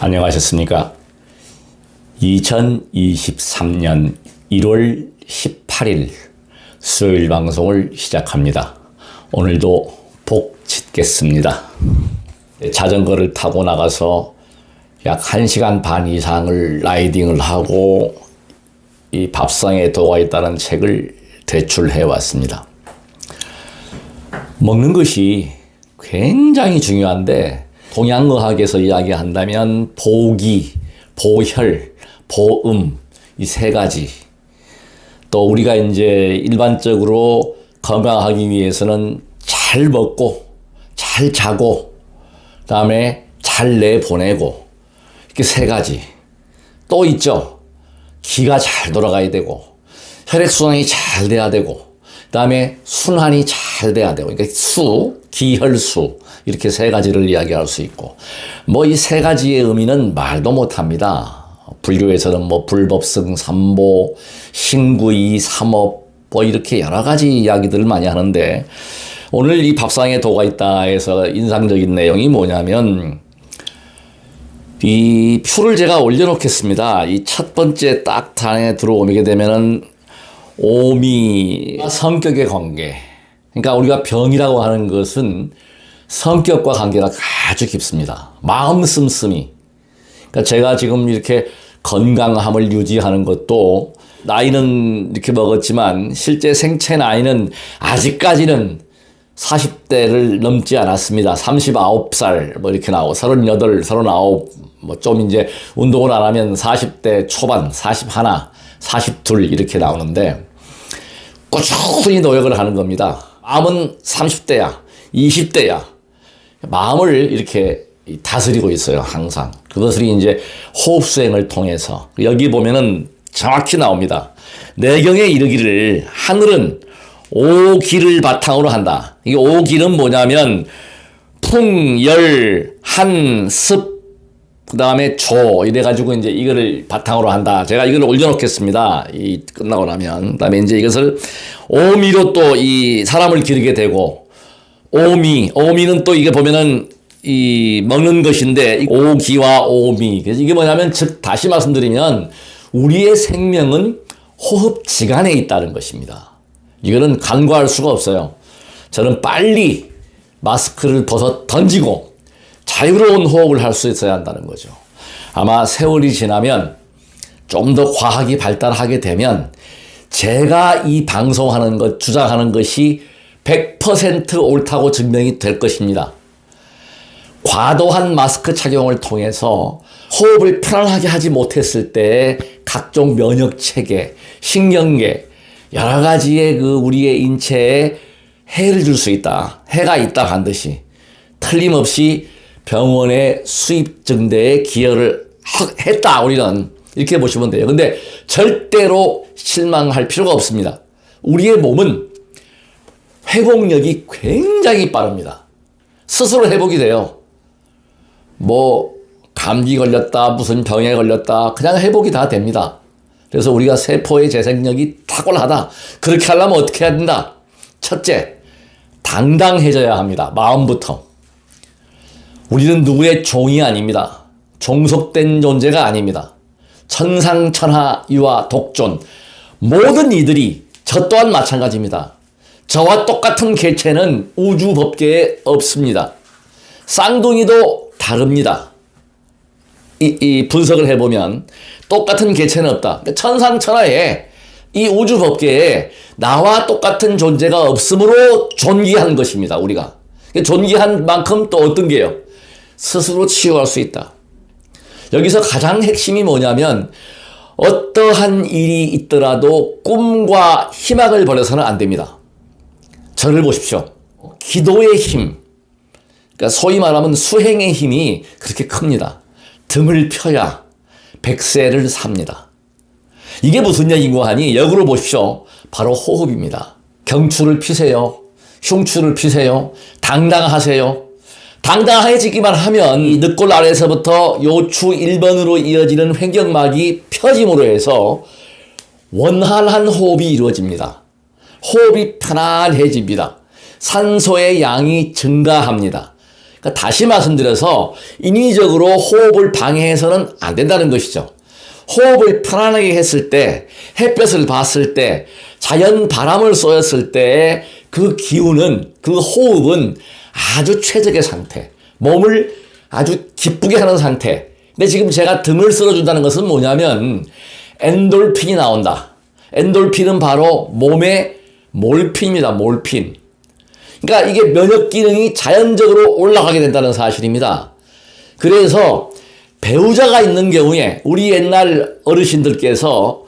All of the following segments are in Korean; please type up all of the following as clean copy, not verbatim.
안녕하셨습니까? 2023년 1월 18일 수요일 방송을 시작합니다. 오늘도 복 짓겠습니다. 자전거를 타고 나가서 약 1시간 반 이상을 라이딩을 하고 이 밥상에 도가 있다는 책을 대출해 왔습니다. 먹는 것이 굉장히 중요한데 동양의학에서 이야기한다면 보기, 보혈, 보음 이 세 가지, 또 우리가 이제 일반적으로 건강하기 위해서는 잘 먹고 잘 자고 그다음에 잘 내보내고 이렇게 세 가지. 또 있죠. 기가 잘 돌아가야 되고 혈액순환이 잘 돼야 되고 그다음에 순환이 잘 돼야 되고, 그러니까 수, 기혈수 이렇게 세 가지를 이야기할 수 있고, 뭐 이 세 가지의 의미는 말도 못합니다. 불교에서는 뭐 불법승, 삼보, 신구이, 삼업 뭐 이렇게 여러 가지 이야기들을 많이 하는데, 오늘 이 밥상에 도가 있다에서 인상적인 내용이 뭐냐면 이 표를 제가 올려놓겠습니다. 이 첫 번째 딱 단에 들어오게 되면은 오미, 성격의 관계. 그러니까 우리가 병이라고 하는 것은 성격과 관계가 아주 깊습니다. 마음 씀씀이. 그러니까 제가 지금 이렇게 건강함을 유지하는 것도 나이는 이렇게 먹었지만 실제 생체 나이는 아직까지는 40대를 넘지 않았습니다. 39살 뭐 이렇게 나오고 38, 39 뭐 좀 이제 운동을 안 하면 40대 초반, 41, 42 이렇게 나오는데 꾸준히 노력을 하는 겁니다. 마음은 30대야, 20대야. 마음을 이렇게 다스리고 있어요, 항상. 그것을 이제 호흡수행을 통해서. 여기 보면은 정확히 나옵니다. 내경에 이르기를 하늘은 오기를 바탕으로 한다. 이게 오기는 뭐냐면 풍, 열, 한, 습, 그 다음에 조 이래가지고 이제 이거를 바탕으로 한다. 제가 이걸 올려놓겠습니다. 이 끝나고 나면. 그 다음에 이제 이것을 오미로 또 이 사람을 기르게 되고, 오미는 또 이게 보면은 이 먹는 것인데 오기와 오미. 그래서 이게 뭐냐면 즉 다시 말씀드리면 우리의 생명은 호흡지간에 있다는 것입니다. 이거는 간과할 수가 없어요. 저는 빨리 마스크를 벗어 던지고 자유로운 호흡을 할 수 있어야 한다는 거죠. 아마 세월이 지나면 좀 더 과학이 발달하게 되면 제가 이 방송하는 것, 주장하는 것이 100% 옳다고 증명이 될 것입니다. 과도한 마스크 착용을 통해서 호흡을 편안하게 하지 못했을 때 각종 면역체계, 신경계, 여러 가지의 그 우리의 인체에 해를 줄 수 있다. 해가 있다 반드시. 틀림없이 병원의 수입 증대에 기여를 했다 우리는. 이렇게 보시면 돼요. 근데 절대로 실망할 필요가 없습니다. 우리의 몸은 회복력이 굉장히 빠릅니다. 스스로 회복이 돼요. 뭐 감기 걸렸다, 무슨 병에 걸렸다, 그냥 회복이 다 됩니다. 그래서 우리가 세포의 재생력이 탁월하다. 그렇게 하려면 어떻게 해야 된다? 첫째, 당당해져야 합니다. 마음부터. 우리는 누구의 종이 아닙니다. 종속된 존재가 아닙니다. 천상천하 유아 독존, 모든 이들이, 저 또한 마찬가지입니다. 저와 똑같은 개체는 우주 법계에 없습니다. 쌍둥이도 다릅니다. 이 분석을 해보면 똑같은 개체는 없다. 천상천하에 이 우주 법계에 나와 똑같은 존재가 없으므로 존귀한 것입니다. 우리가 존귀한 만큼 또 어떤 게요? 스스로 치유할 수 있다. 여기서 가장 핵심이 뭐냐면 어떠한 일이 있더라도 꿈과 희망을 버려서는 안 됩니다. 저를 보십시오. 기도의 힘, 그러니까 소위 말하면 수행의 힘이 그렇게 큽니다. 등을 펴야 100세를 삽니다. 이게 무슨 얘기인고 하니 역으로 보십시오. 바로 호흡입니다. 경추를 피세요. 흉추를 피세요. 당당하세요. 당당해지기만 하면 이 늑골 아래에서부터 요추 1번으로 이어지는 횡격막이 펴짐으로 해서 원활한 호흡이 이루어집니다. 호흡이 편안해집니다. 산소의 양이 증가합니다. 그러니까 다시 말씀드려서 인위적으로 호흡을 방해해서는 안 된다는 것이죠. 호흡을 편안하게 했을 때, 햇볕을 봤을 때, 자연 바람을 쏘였을 때 그 기운은, 그 호흡은 아주 최적의 상태, 몸을 아주 기쁘게 하는 상태. 근데 지금 제가 등을 쓸어준다는 것은 뭐냐면 엔돌핀이 나온다. 엔돌핀은 바로 몸의 몰핀입니다. 몰핀. 그러니까 이게 면역 기능이 자연적으로 올라가게 된다는 사실입니다. 그래서 배우자가 있는 경우에 우리 옛날 어르신들께서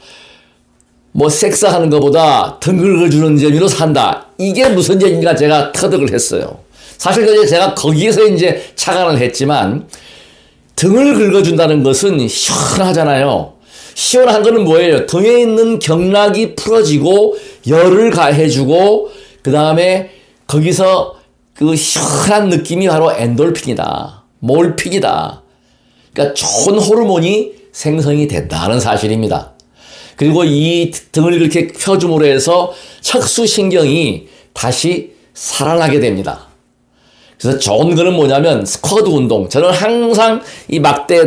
뭐 섹스하는 것보다 등을 긁어주는 재미로 산다. 이게 무슨 얘기인가 제가 터득을 했어요. 사실 제가 거기에서 이제 착안을 했지만 등을 긁어준다는 것은 시원하잖아요. 시원한 거는 뭐예요? 등에 있는 경락이 풀어지고 열을 가해주고 그 다음에 거기서 그 시원한 느낌이 바로 엔돌핀이다. 몰핀이다. 그러니까 좋은 호르몬이 생성이 된다는 사실입니다. 그리고 이 등을 그렇게 펴줌으로 해서 척수신경이 다시 살아나게 됩니다. 그래서 좋은 거는 뭐냐면 스쿼트 운동. 저는 항상 이 막대에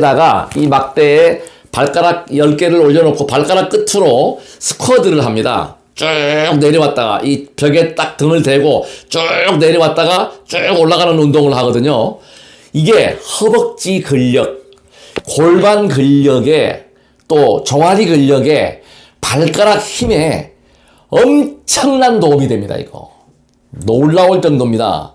발가락 10개를 올려놓고 발가락 끝으로 스쿼트를 합니다. 쭉 내려왔다가 이 벽에 딱 등을 대고 쭉 내려왔다가 쭉 올라가는 운동을 하거든요. 이게 허벅지 근력, 골반 근력에 또 종아리 근력에 발가락 힘에 엄청난 도움이 됩니다. 이거 놀라울 정도입니다.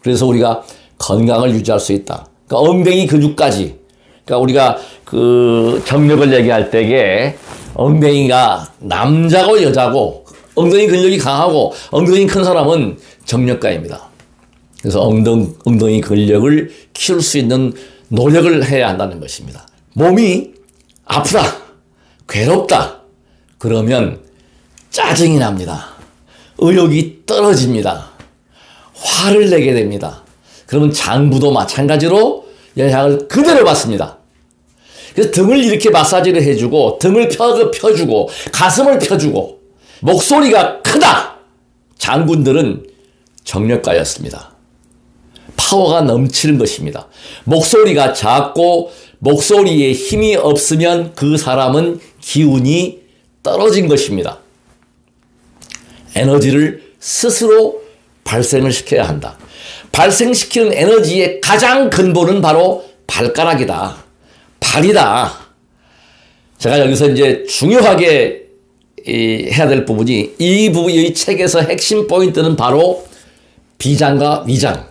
그래서 우리가 건강을 유지할 수 있다. 그러니까 엉덩이 근육까지. 그러니까 우리가 그 정력을 얘기할 때에 엉덩이가 남자고 여자고 엉덩이 근력이 강하고 엉덩이 큰 사람은 정력가입니다. 그래서 엉덩이 근력을 키울 수 있는 노력을 해야 한다는 것입니다. 몸이 아프다, 괴롭다, 그러면 짜증이 납니다. 의욕이 떨어집니다. 화를 내게 됩니다. 그러면 장부도 마찬가지로 영향을 그대로 받습니다. 그래서 등을 이렇게 마사지를 해주고 등을 펴주고 가슴을 펴주고 목소리가 크다. 장군들은 정력가였습니다. 파워가 넘치는 것입니다. 목소리가 작고 목소리에 힘이 없으면 그 사람은 기운이 떨어진 것입니다. 에너지를 스스로 발생을 시켜야 한다. 발생시키는 에너지의 가장 근본은 바로 발가락이다. 발이다. 제가 여기서 이제 중요하게 해야 될 부분이 이 책에서 핵심 포인트는 바로 비장과 위장,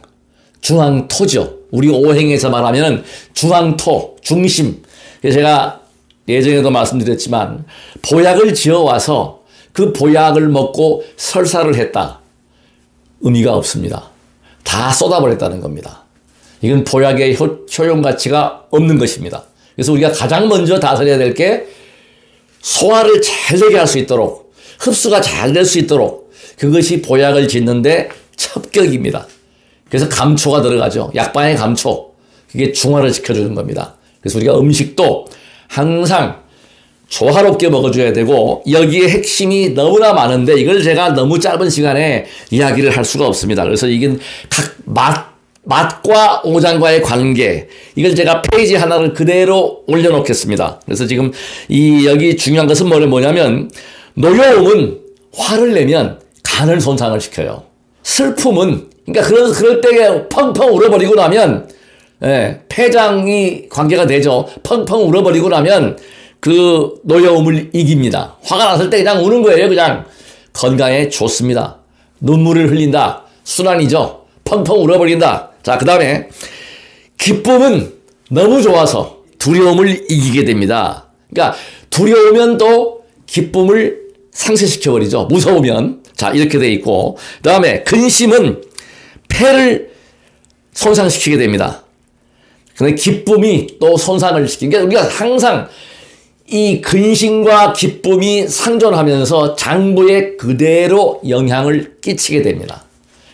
중앙토죠. 우리 오행에서 말하면 중앙토, 중심. 그래서 제가 예전에도 말씀드렸지만 보약을 지어와서 그 보약을 먹고 설사를 했다. 의미가 없습니다. 다 쏟아버렸다는 겁니다. 이건 보약의 효용 가치가 없는 것입니다. 그래서 우리가 가장 먼저 다스려야 될 게 소화를 잘 되게 할 수 있도록 흡수가 잘 될 수 있도록 그것이 보약을 짓는데 첩격입니다. 그래서 감초가 들어가죠. 약방의 감초. 그게 중화를 시켜주는 겁니다. 그래서 우리가 음식도 항상 조화롭게 먹어줘야 되고 여기에 핵심이 너무나 많은데 이걸 제가 너무 짧은 시간에 이야기를 할 수가 없습니다. 그래서 이건 각 맛과 오장과의 관계 이걸 제가 페이지 하나를 그대로 올려놓겠습니다. 그래서 지금 여기 중요한 것은 뭐냐면 노여움은 화를 내면 간을 손상을 시켜요. 슬픔은 그러니까 그럴 때에 펑펑 울어버리고 나면 폐장이 관계가 되죠. 펑펑 울어버리고 나면 그 노여움을 이깁니다. 화가 났을 때 그냥 우는 거예요. 그냥 건강에 좋습니다. 눈물을 흘린다. 순환이죠. 펑펑 울어버린다. 자, 그 다음에 기쁨은 너무 좋아서 두려움을 이기게 됩니다. 그러니까 두려우면 또 기쁨을 상쇄시켜버리죠. 무서우면. 자, 이렇게 돼 있고 그 다음에 근심은 폐를 손상시키게 됩니다. 근데 기쁨이 또 손상을 시키는 게 우리가 항상 이 근심과 기쁨이 상존하면서 장부에 그대로 영향을 끼치게 됩니다.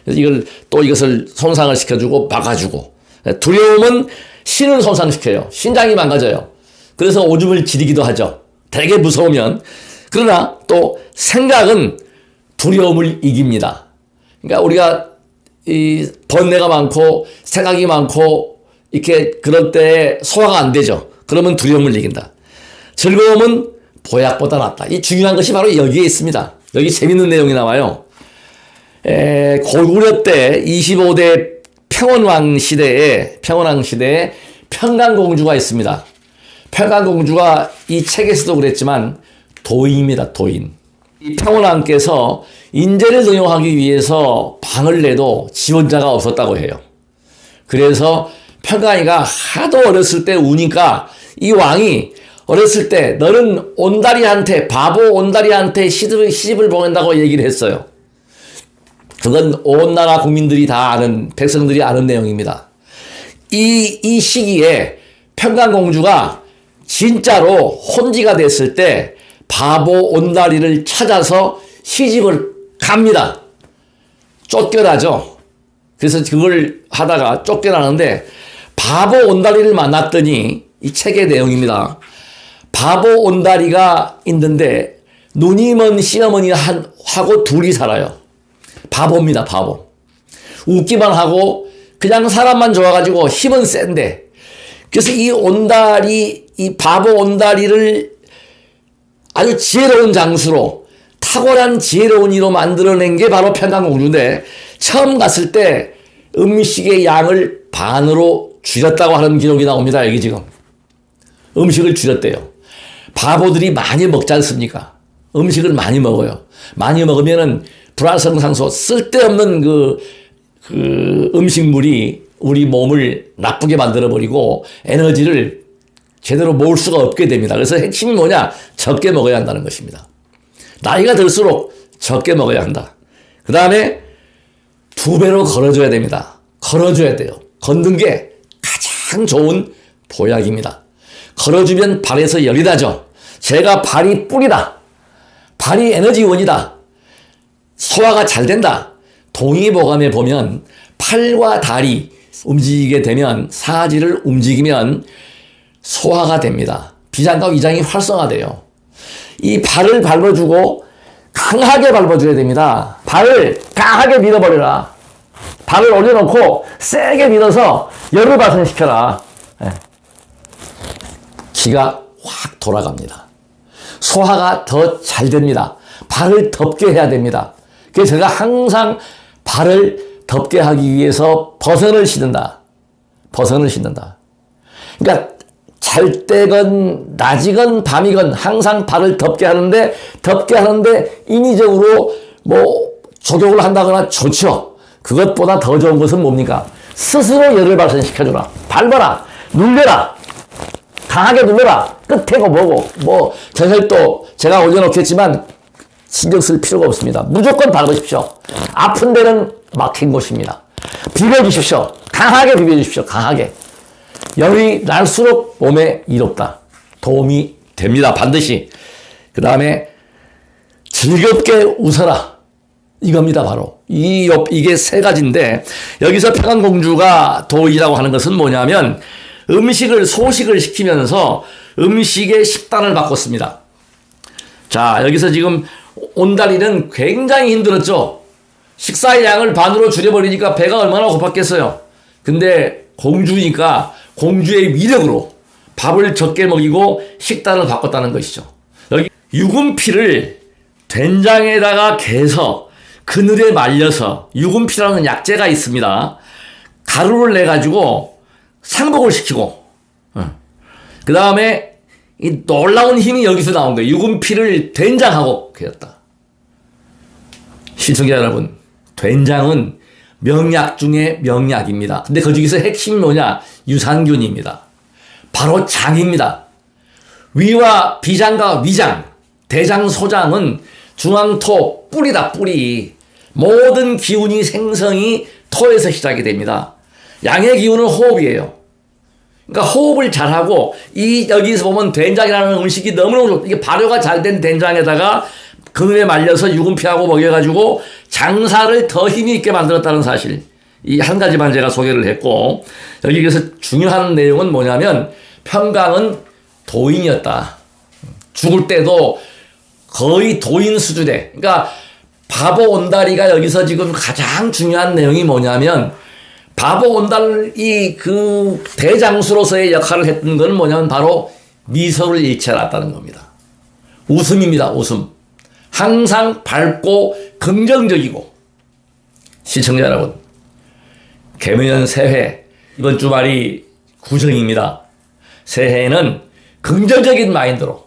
그래서 이것을 손상을 시켜주고 막아주고 두려움은 신을 손상시켜요. 신장이 망가져요. 그래서 오줌을 지리기도 하죠. 되게 무서우면. 그러나 또 생각은 두려움을 이깁니다. 그러니까 우리가 이 번뇌가 많고 생각이 많고 이렇게 그럴 때 소화가 안 되죠. 그러면 두려움을 이긴다. 즐거움은 보약보다 낫다. 이 중요한 것이 바로 여기에 있습니다. 여기 재밌는 내용이 나와요. 고구려 때 25대 평원왕 시대에 평강공주가 있습니다. 평강공주가 이 책에서도 그랬지만 도인입니다. 도인. 이 평원왕께서 인재를 등용하기 위해서 방을 내도 지원자가 없었다고 해요. 그래서 평강이가 하도 어렸을 때 우니까 이 왕이 어렸을 때 너는 온다리한테 바보 온다리한테 시집을 보낸다고 얘기를 했어요. 그건 온 나라 국민들이 다 아는 백성들이 아는 내용입니다. 이 시기에 평강공주가 진짜로 혼지가 됐을 때 바보 온다리를 찾아서 시집을 갑니다. 쫓겨나죠. 그래서 그걸 하다가 쫓겨나는데 바보 온다리를 만났더니 이 책의 내용입니다. 바보 온다리가 있는데 눈이 먼 시어머니하고 둘이 살아요. 바보입니다. 바보. 웃기만 하고 그냥 사람만 좋아가지고 힘은 센데 그래서 이 바보 온다리를 아주 지혜로운 장수로 탁월한 지혜로운 이로 만들어낸 게 바로 평강공주인데 처음 갔을 때 음식의 양을 반으로 줄였다고 하는 기록이 나옵니다. 여기 지금 음식을 줄였대요. 바보들이 많이 먹지 않습니까? 음식을 많이 먹어요. 많이 먹으면은 불활성산소 쓸데없는 그 음식물이 우리 몸을 나쁘게 만들어버리고 에너지를 제대로 모을 수가 없게 됩니다. 그래서 핵심이 뭐냐? 적게 먹어야 한다는 것입니다. 나이가 들수록 적게 먹어야 한다. 그 다음에 2배로 걸어줘야 됩니다. 걸어줘야 돼요. 걷는 게 가장 좋은 보약입니다. 걸어주면 발에서 열이 나죠. 제가 발이 뿔이다. 발이 에너지원이다. 소화가 잘 된다. 동의보감에 보면 팔과 다리 움직이게 되면 사지를 움직이면 소화가 됩니다. 비장과 위장이 활성화돼요. 이 발을 밟아주고 강하게 밟아줘야 됩니다. 발을 강하게 밀어버려라. 발을 올려놓고 세게 밀어서 열을 발생시켜라. 기가 확 돌아갑니다. 소화가 더 잘 됩니다. 발을 덥게 해야 됩니다. 그래서 제가 항상 발을 덥게 하기 위해서 버선을 신는다. 버선을 신는다. 그러니까 잘 때건 낮이건 밤이건 항상 발을 덥게 하는데 인위적으로 뭐 조격을 한다거나 좋죠. 그것보다 더 좋은 것은 뭡니까? 스스로 열을 발생시켜줘라. 밟아라. 눌려라. 강하게 눌러라. 끝에고 뭐고 뭐 전설도 제가 올려놓겠지만 신경 쓸 필요가 없습니다. 무조건 밟으십시오. 아픈 데는 막힌 곳입니다. 비벼주십시오. 강하게 비벼주십시오. 강하게. 열이 날수록 몸에 이롭다. 도움이 됩니다. 반드시. 그 다음에 즐겁게 웃어라. 이겁니다. 바로. 이게 세 가지인데 여기서 평강공주가 도의라고 하는 것은 뭐냐면 소식을 시키면서 음식의 식단을 바꿨습니다. 자, 여기서 지금 온다리는 굉장히 힘들었죠. 식사의 양을 반으로 줄여버리니까 배가 얼마나 고팠겠어요. 근데 공주니까 공주의 위력으로 밥을 적게 먹이고 식단을 바꿨다는 것이죠. 여기 유금피를 된장에다가 개서 그늘에 말려서 유금피라는 약재가 있습니다. 가루를 내가지고 상복을 시키고 그 다음에 이 놀라운 힘이 여기서 나온 거예요. 유금피를 된장하고 그렸다. 시청자 여러분, 된장은 명약 중에 명약입니다. 근데 그 중에서 핵심이 뭐냐? 유산균입니다. 바로 장입니다. 위와 비장과 위장, 대장, 소장은 중앙토, 뿌리다, 뿌리. 모든 기운이 생성이 토에서 시작이 됩니다. 양의 기운은 호흡이에요. 그러니까 호흡을 잘하고 여기서 보면 된장이라는 음식이 너무너무 좋다. 이게 발효가 잘 된 된장에다가 그늘에 말려서 유금피하고 먹여가지고 장사를 더 힘이 있게 만들었다는 사실. 이 한 가지만 제가 소개를 했고 여기에서 중요한 내용은 뭐냐면 평강은 도인이었다. 죽을 때도 거의 도인 수준에 그러니까 바보 온다리가 여기서 지금 가장 중요한 내용이 뭐냐면, 바보 온달이 그 대장수로서의 역할을 했던 건 뭐냐면 바로 미소를 잃지 않았다는 겁니다. 웃음입니다. 웃음. 항상 밝고 긍정적이고. 시청자 여러분, 개묘년 새해 이번 주말이 구정입니다. 새해에는 긍정적인 마인드로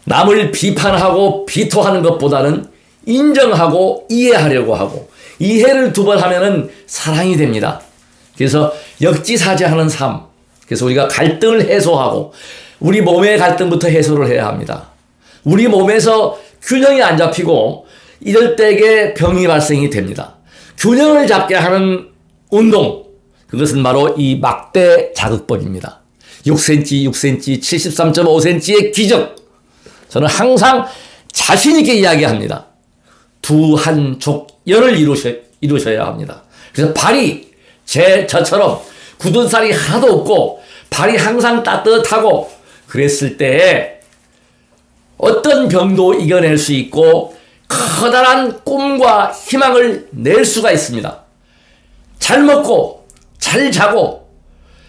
남을 비판하고 비토하는 것보다는 인정하고 이해하려고 하고, 이해를 두 번 하면은 사랑이 됩니다. 그래서 역지사지하는 삶. 그래서 우리가 갈등을 해소하고 우리 몸의 갈등부터 해소를 해야 합니다. 우리 몸에서 균형이 안 잡히고 이럴 때에 병이 발생이 됩니다. 균형을 잡게 하는 운동, 그것은 바로 이 막대 자극법입니다. 6cm, 6cm, 73.5cm의 기적. 저는 항상 자신 있게 이야기합니다. 두 한족연을 이루셔야 합니다. 그래서 발이 저처럼 굳은 살이 하나도 없고 발이 항상 따뜻하고 그랬을 때 어떤 병도 이겨낼 수 있고 커다란 꿈과 희망을 낼 수가 있습니다. 잘 먹고 잘 자고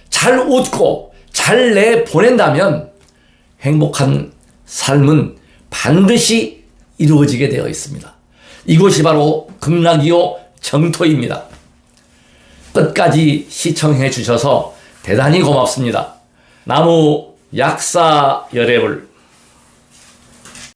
잘 웃고 잘 내보낸다면 행복한 삶은 반드시 이루어지게 되어 있습니다. 이곳이 바로 극락이요 정토입니다. 끝까지 시청해 주셔서 대단히 고맙습니다. 나무 약사 열애불